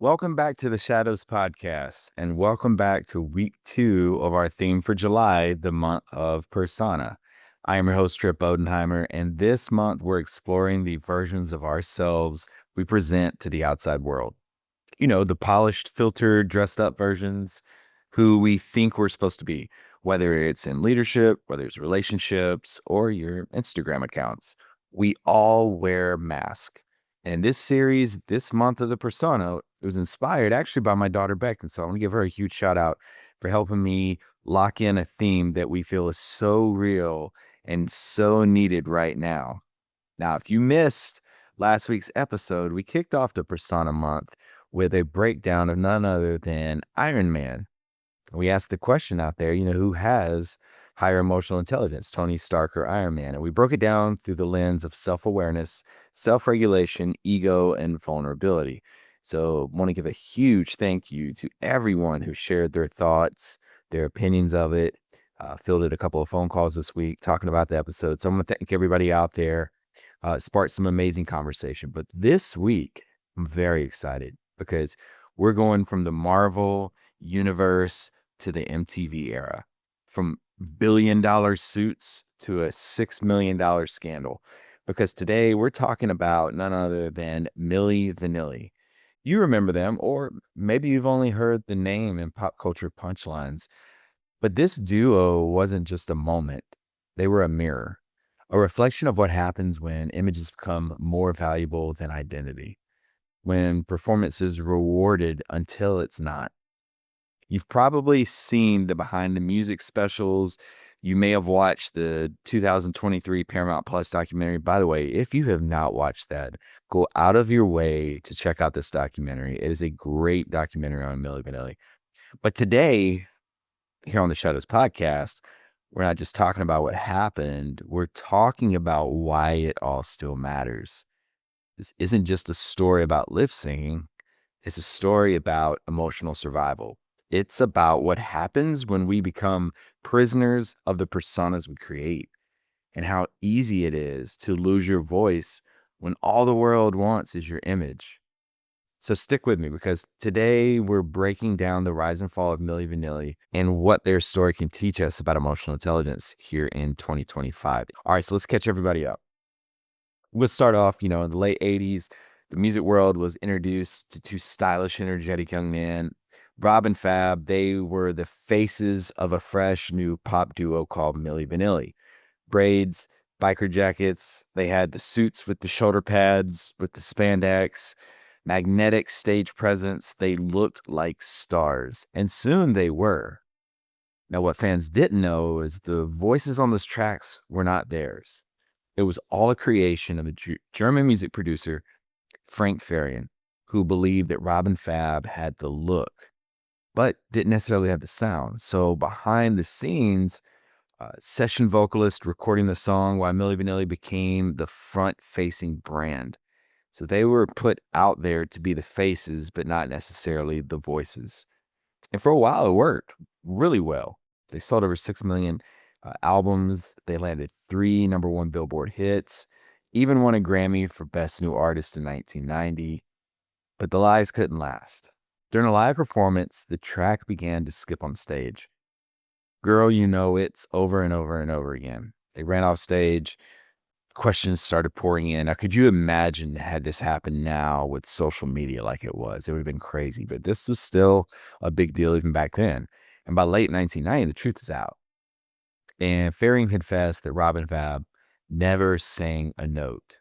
Welcome back to the Shadows Podcast, and welcome back to week 2 of our theme for July, the month of Persona. I am your host, Trip Bodenheimer, and this month we're exploring the versions of ourselves we present to the outside world. You know, the polished, filtered, dressed up versions who we think we're supposed to be, whether it's in leadership, whether it's relationships, or your Instagram accounts. We all wear masks. And this series, this month of the persona, it was inspired actually by my daughter Beck. And so I want to give her a huge shout out for helping me lock in a theme that we feel is so real and so needed right now. Now, if you missed last week's episode, we kicked off the Persona month with a breakdown of none other than Iron Man. We asked the question out there, who has higher emotional intelligence, Tony Stark or Iron Man? And we broke it down through the lens of self-awareness, self-regulation, ego, and vulnerability. So I want to give a huge thank you to everyone who shared their thoughts, their opinions of it. Fielded a couple of phone calls this week talking about the episode. So I want to thank everybody out there. It sparked some amazing conversation. But this week, I'm very excited because we're going from the Marvel universe to the MTV era, from billion-dollar suits to a $6 million scandal. Because today we're talking about none other than Milli Vanilli. You remember them, or maybe you've only heard the name in pop culture punchlines. But this duo wasn't just a moment, they were a mirror, a reflection of what happens when images become more valuable than identity, when performance is rewarded until it's not. You've probably seen the behind the music specials. You may have watched the 2023 Paramount Plus documentary. By the way, if you have not watched that, go out of your way to check out this documentary. It is a great documentary on Milli Vanilli. But today, here on the Shadows podcast, we're not just talking about what happened, we're talking about why it all still matters. This isn't just a story about lip singing, it's a story about emotional survival. It's about what happens when we become prisoners of the personas we create and how easy it is to lose your voice when all the world wants is your image. So stick with me because today we're breaking down the rise and fall of Milli Vanilli and what their story can teach us about emotional intelligence here in 2025. All right, so let's catch everybody up. We'll start off, in the late 80s, the music world was introduced to two stylish, energetic young men. Rob and Fab, they were the faces of a fresh new pop duo called Milli Vanilli. Braids, biker jackets, they had the suits with the shoulder pads, with the spandex, magnetic stage presence. They looked like stars, and soon they were. Now, what fans didn't know is the voices on those tracks were not theirs. It was all a creation of a German music producer, Frank Farian, who believed that Robin Fab had the look, but didn't necessarily have the sound. So behind the scenes, session vocalist recording the song while Milli Vanilli became the front-facing brand. So they were put out there to be the faces, but not necessarily the voices. And for a while, it worked really well. They sold over 6 million albums. They landed 3 number one Billboard hits, even won a Grammy for Best New Artist in 1990. But the lies couldn't last. During a live performance, the track began to skip on stage. Girl, you know it's over and over and over again. They ran off stage. Questions started pouring in. Now, could you imagine had this happened now with social media like it was? It would have been crazy, but this was still a big deal even back then. And by late 1990, the truth was out. And Farian confessed that Robin Fab never sang a note.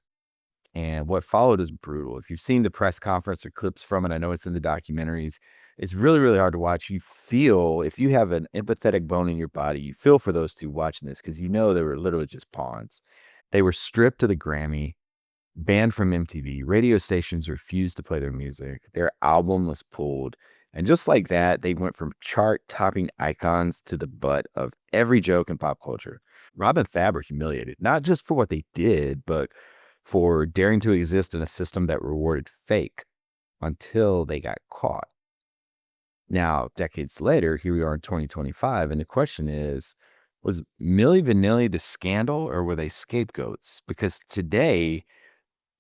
And what followed is brutal. If you've seen the press conference or clips from it, I know it's in the documentaries. It's really, really hard to watch. You feel, if you have an empathetic bone in your body, you feel for those two watching this because you know they were literally just pawns. They were stripped of the Grammy, banned from MTV. Radio stations refused to play their music. Their album was pulled. And just like that, they went from chart-topping icons to the butt of every joke in pop culture. Rob and Fab were humiliated, not just for what they did, but for daring to exist in a system that rewarded fake until they got caught. Now, decades later, here we are in 2025, and the question is, was Milli Vanilli the scandal or were they scapegoats? Because today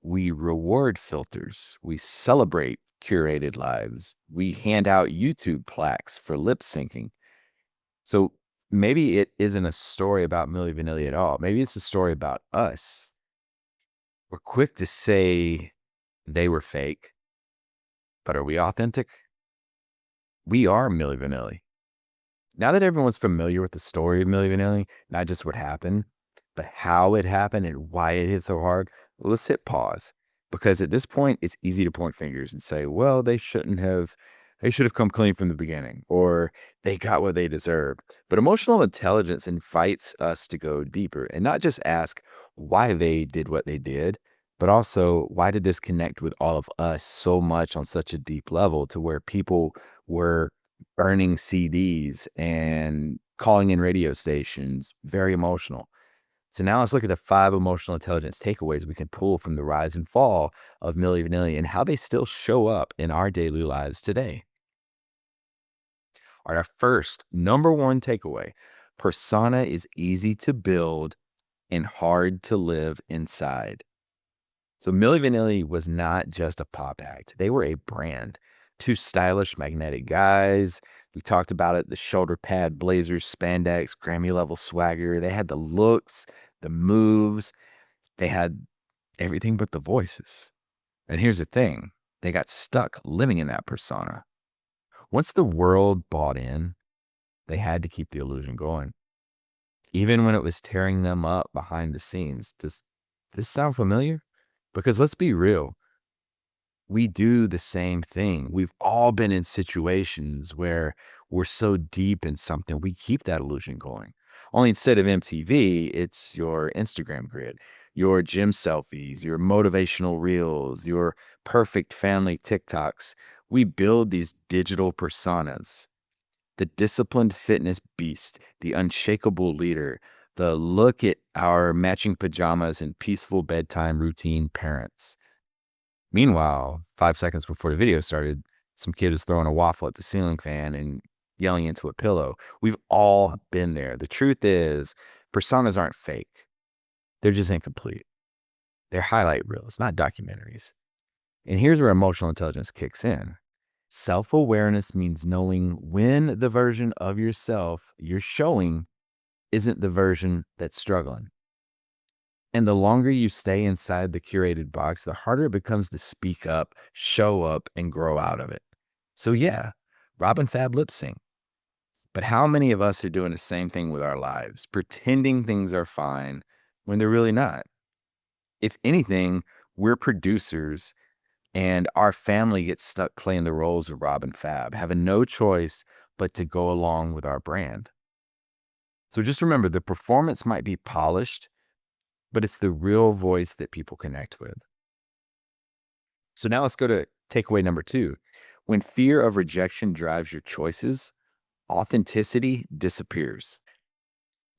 we reward filters, we celebrate curated lives. We hand out YouTube plaques for lip syncing. So maybe it isn't a story about Milli Vanilli at all. Maybe it's a story about us. We're quick to say they were fake, but are we authentic? We are Milli Vanilli. Now that everyone's familiar with the story of Milli Vanilli, not just what happened, but how it happened and why it hit so hard, let's hit pause. Because at this point, it's easy to point fingers and say, well, they should have come clean from the beginning, or they got what they deserved. But emotional intelligence invites us to go deeper and not just ask why they did what they did, but also why did this connect with all of us so much on such a deep level to where people were burning CDs and calling in radio stations, very emotional. So now let's look at the 5 emotional intelligence takeaways we can pull from the rise and fall of Milli Vanilli and how they still show up in our daily lives today. All right, our first, number 1 takeaway, persona is easy to build and hard to live inside. So Milli Vanilli was not just a pop act. They were a brand. 2 stylish, magnetic guys. We talked about it, the shoulder pad, blazers, spandex, Grammy level swagger. They had the looks, the moves. They had everything but the voices. And here's the thing. They got stuck living in that persona. Once the world bought in, they had to keep the illusion going. Even when it was tearing them up behind the scenes. Does this sound familiar? Because let's be real. We do the same thing. We've all been in situations where we're so deep in something, we keep that illusion going. Only instead of MTV, it's your Instagram grid, your gym selfies, your motivational reels, your perfect family TikToks. We build these digital personas, the disciplined fitness beast, the unshakable leader, the look at our matching pajamas and peaceful bedtime routine parents. Meanwhile, 5 seconds before the video started, some kid is throwing a waffle at the ceiling fan and yelling into a pillow. We've all been there. The truth is, personas aren't fake. They're just incomplete. They're highlight reels, not documentaries. And here's where emotional intelligence kicks in. Self-awareness means knowing when the version of yourself you're showing isn't the version that's struggling. And the longer you stay inside the curated box, the harder it becomes to speak up, show up, and grow out of it. So yeah, Robin Fab lip sync. But how many of us are doing the same thing with our lives, pretending things are fine when they're really not? If anything, we're producers and our family gets stuck playing the roles of Robin Fab, having no choice but to go along with our brand. So just remember, the performance might be polished, but it's the real voice that people connect with. So now let's go to takeaway number 2. When fear of rejection drives your choices, authenticity disappears.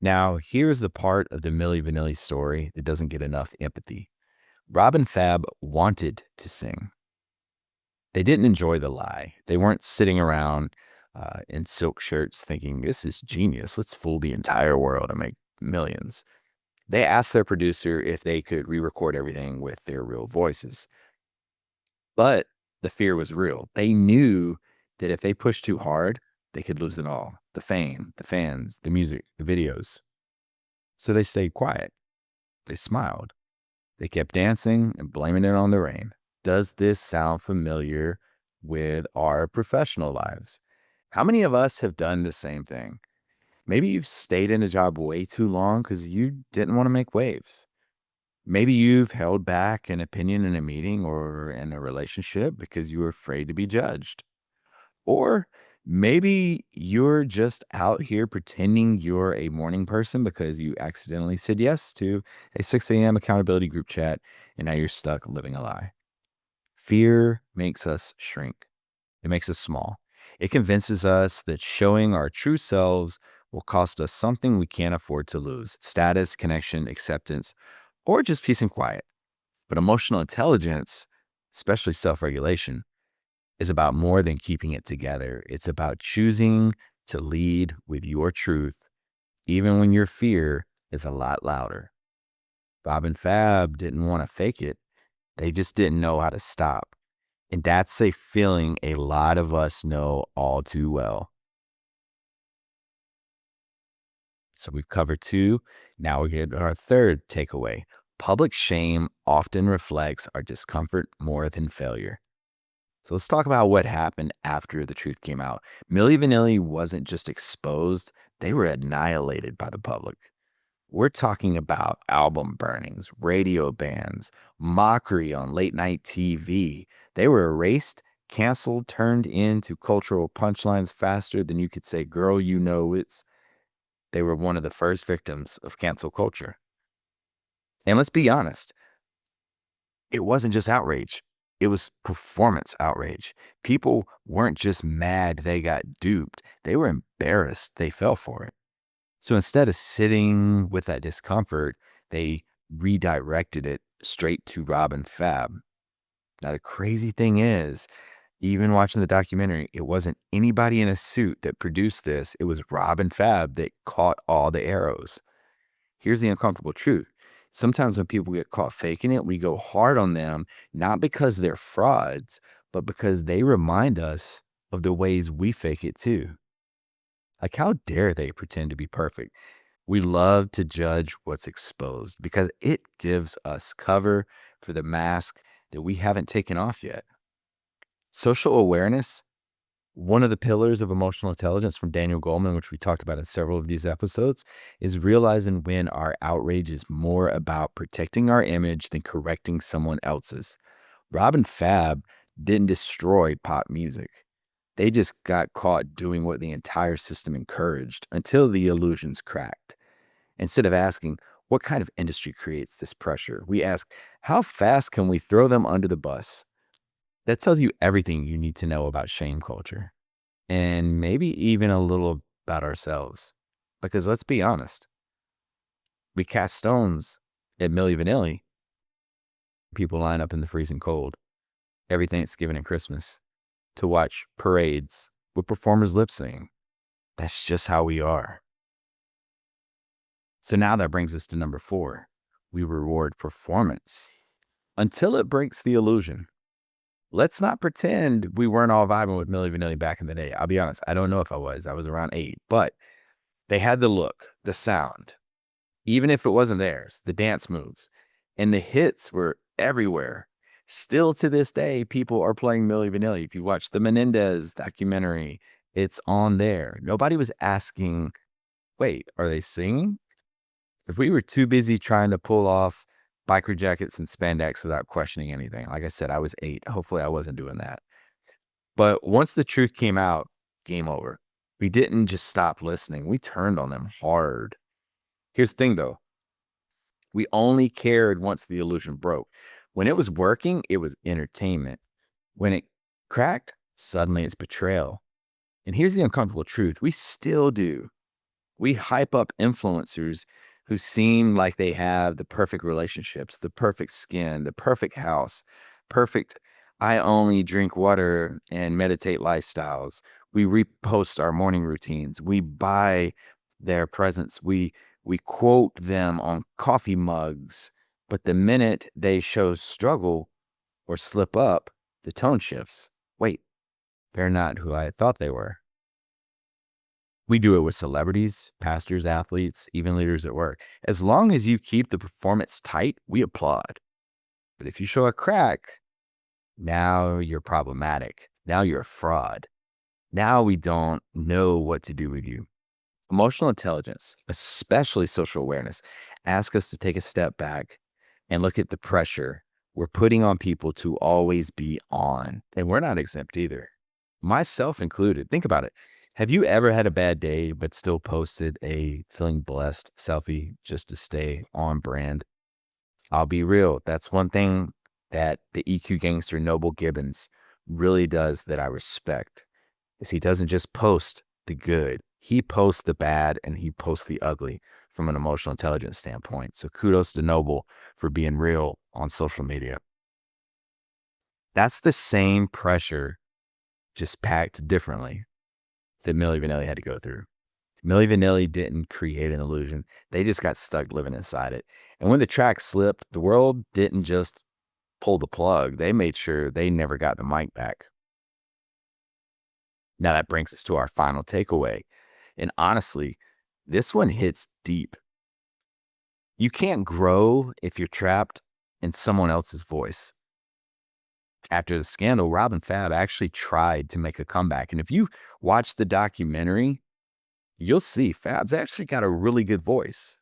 Now, here's the part of the Milli Vanilli story that doesn't get enough empathy. Robin Fab wanted to sing. They didn't enjoy the lie. They weren't sitting around in silk shirts thinking, this is genius. Let's fool the entire world and make millions. They asked their producer if they could re-record everything with their real voices. But the fear was real. They knew that if they pushed too hard, they could lose it all. The fame, the fans, the music, the videos. So they stayed quiet. They smiled. They kept dancing and blaming it on the rain. Does this sound familiar with our professional lives? How many of us have done the same thing? Maybe you've stayed in a job way too long because you didn't want to make waves. Maybe you've held back an opinion in a meeting or in a relationship because you were afraid to be judged. Or maybe you're just out here pretending you're a morning person because you accidentally said yes to a 6 a.m. accountability group chat and now you're stuck living a lie. Fear makes us shrink. It makes us small. It convinces us that showing our true selves will cost us something we can't afford to lose: status, connection, acceptance, or just peace and quiet. But emotional intelligence, especially self-regulation, is about more than keeping it together. It's about choosing to lead with your truth, even when your fear is a lot louder. Bob and Fab didn't want to fake it. They just didn't know how to stop. And that's a feeling a lot of us know all too well. So we've covered two. Now we get our third takeaway. Public shame often reflects our discomfort more than failure. So let's talk about what happened after the truth came out. Milli Vanilli wasn't just exposed, they were annihilated by the public. We're talking about album burnings, radio bans, mockery on late night TV. They were erased, canceled, turned into cultural punchlines faster than you could say, girl, you know it's. They were one of the first victims of cancel culture. And let's be honest, it wasn't just outrage. It was performance outrage. People weren't just mad they got duped. They were embarrassed they fell for it. So instead of sitting with that discomfort, they redirected it straight to Rob and Fab. Now, the crazy thing is, even watching the documentary, it wasn't anybody in a suit that produced this. It was Rob and Fab that caught all the arrows. Here's the uncomfortable truth. Sometimes when people get caught faking it, we go hard on them, not because they're frauds, but because they remind us of the ways we fake it too. Like, how dare they pretend to be perfect? We love to judge what's exposed because it gives us cover for the mask that we haven't taken off yet. Social awareness, one of the pillars of emotional intelligence from Daniel Goleman, which we talked about in several of these episodes, is realizing when our outrage is more about protecting our image than correcting someone else's. Rob and Fab didn't destroy pop music. They just got caught doing what the entire system encouraged until the illusions cracked. Instead of asking, what kind of industry creates this pressure? We ask, how fast can we throw them under the bus? That tells you everything you need to know about shame culture and maybe even a little about ourselves. Because let's be honest, we cast stones at Milli Vanilli. People line up in the freezing cold every Thanksgiving and Christmas to watch parades with performers lip sync. That's just how we are. So now that brings us to number 4. We reward performance until it breaks the illusion. Let's not pretend we weren't all vibing with Milli Vanilli back in the day. I'll be honest, I don't know if I was. I was around 8, but they had the look, the sound, even if it wasn't theirs, the dance moves, and the hits were everywhere. Still to this day, people are playing Milli Vanilli. If you watch the Menendez documentary, it's on there. Nobody was asking, wait, are they singing? If we were too busy trying to pull off biker jackets and spandex without questioning anything, like I said, I was 8. Hopefully I wasn't doing that. But once the truth came out, game over. We didn't just stop listening. We turned on them hard. Here's the thing though. We only cared once the illusion broke. When it was working, it was entertainment. When it cracked, suddenly it's betrayal. And here's the uncomfortable truth. We still do. We hype up influencers who seem like they have the perfect relationships, the perfect skin, the perfect house, perfect I only drink water and meditate lifestyles. We repost our morning routines. We buy their presents. We quote them on coffee mugs. But the minute they show struggle or slip up, the tone shifts. Wait, they're not who I thought they were. We do it with celebrities, pastors, athletes, even leaders at work. As long as you keep the performance tight, we applaud. But if you show a crack, now you're problematic. Now you're a fraud. Now we don't know what to do with you. Emotional intelligence, especially social awareness, asks us to take a step back and look at the pressure we're putting on people to always be on. And we're not exempt either, myself included. Think about it. Have you ever had a bad day but still posted a feeling blessed selfie just to stay on brand? I'll be real. That's one thing that the EQ gangster Noble Gibbons really does that I respect is he doesn't just post the good. He posts the bad and he posts the ugly from an emotional intelligence standpoint. So kudos to Noble for being real on social media. That's the same pressure, just packed differently, that Milli Vanilli had to go through. Milli Vanilli didn't create an illusion. They just got stuck living inside it. And when the track slipped, the world didn't just pull the plug. They made sure they never got the mic back. Now that brings us to our final takeaway. And honestly, this one hits deep. You can't grow if you're trapped in someone else's voice. After the scandal, Rob and Fab actually tried to make a comeback. And if you watch the documentary, you'll see Fab's actually got a really good voice.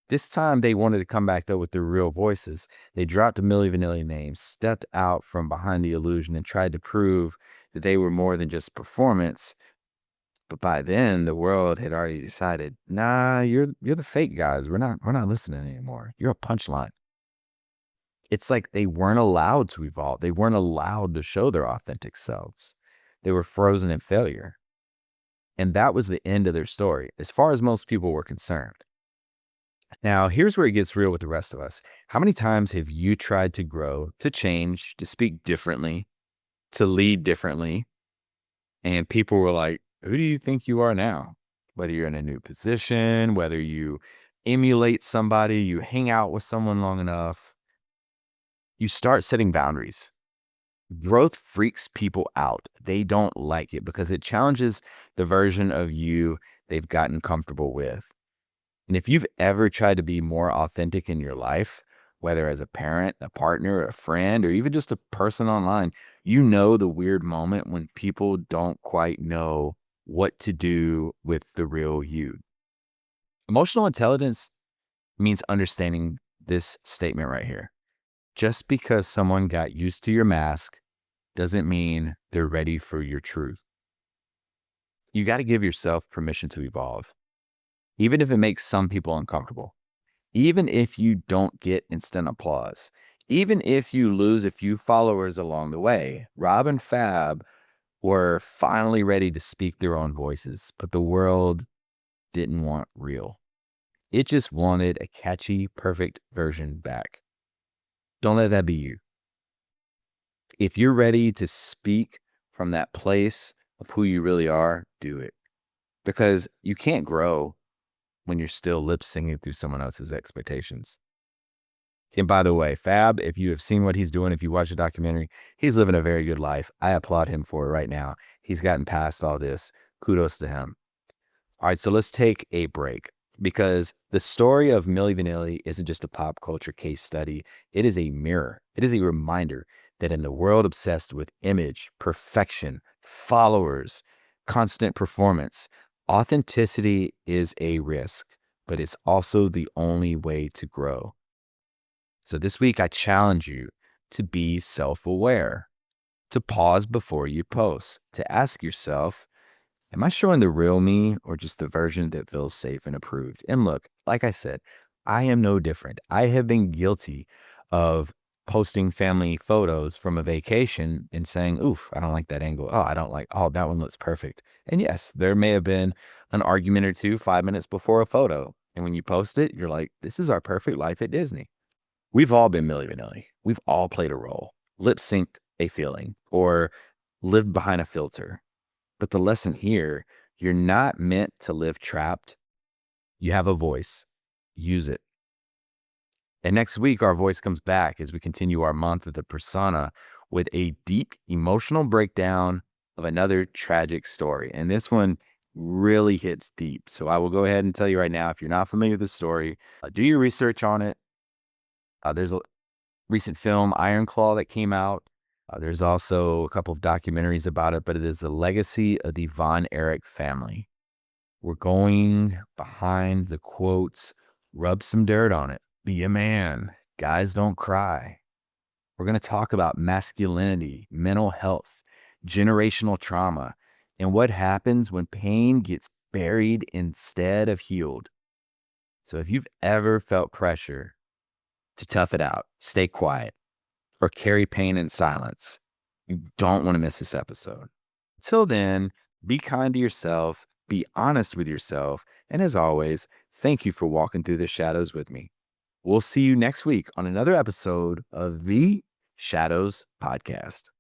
This time they wanted to come back though with their real voices. They dropped the Milli Vanilli name, stepped out from behind the illusion, and tried to prove that they were more than just performance. But by then, the world had already decided, nah, you're the fake guys. We're not listening anymore. You're a punchline. It's like they weren't allowed to evolve. They weren't allowed to show their authentic selves. They were frozen in failure. And that was the end of their story, as far as most people were concerned. Now, here's where it gets real with the rest of us. How many times have you tried to grow, to change, to speak differently, to lead differently? And people were like, who do you think you are now? Whether you're in a new position, whether you emulate somebody, you hang out with someone long enough, you start setting boundaries. Growth freaks people out. They don't like it because it challenges the version of you they've gotten comfortable with. And if you've ever tried to be more authentic in your life, whether as a parent, a partner, a friend, or even just a person online, you know the weird moment when people don't quite know what to do with the real you. Emotional intelligence means understanding this statement right here. Just because someone got used to your mask doesn't mean they're ready for your truth. You got to give yourself permission to evolve, even if it makes some people uncomfortable, even if you don't get instant applause, even if you lose a few followers along the way. Rob and Fab were finally ready to speak their own voices, but the world didn't want real. It just wanted a catchy, perfect version back. Don't let that be you. If you're ready to speak from that place of who you really are, do it. Because you can't grow when you're still lip singing through someone else's expectations. And by the way, Fab, if you have seen what he's doing, if you watch the documentary, he's living a very good life. I applaud him for it right now. He's gotten past all this. Kudos to him. All right, so let's take a break because the story of Milli Vanilli isn't just a pop culture case study. It is a mirror. It is a reminder that in the world obsessed with image, perfection, followers, constant performance, authenticity is a risk, but it's also the only way to grow. So this week, I challenge you to be self-aware, to pause before you post, to ask yourself, am I showing the real me or just the version that feels safe and approved? And look, like I said, I am no different. I have been guilty of posting family photos from a vacation and saying, oof, I don't like that angle. Oh, I don't like, oh, that one looks perfect. And yes, there may have been an argument or two 5 minutes before a photo. And when you post it, you're like, this is our perfect life at Disney. We've all been Milli Vanilli. We've all played a role, lip synced a feeling, or lived behind a filter. But the lesson here, you're not meant to live trapped. You have a voice. Use it. And next week, our voice comes back as we continue our month of the persona with a deep emotional breakdown of another tragic story. And this one really hits deep. So I will go ahead and tell you right now, if you're not familiar with the story, do your research on it. There's a recent film, Iron Claw, that came out. There's also a couple of documentaries about it, but it is the legacy of the Von Erich family. We're going behind the quotes, rub some dirt on it, be a man, guys don't cry. We're going to talk about masculinity, mental health, generational trauma, and what happens when pain gets buried instead of healed. So if you've ever felt pressure to tough it out, stay quiet, or carry pain in silence, you don't want to miss this episode. Till then, be kind to yourself, be honest with yourself, and as always, thank you for walking through the shadows with me. We'll see you next week on another episode of the Shadows Podcast.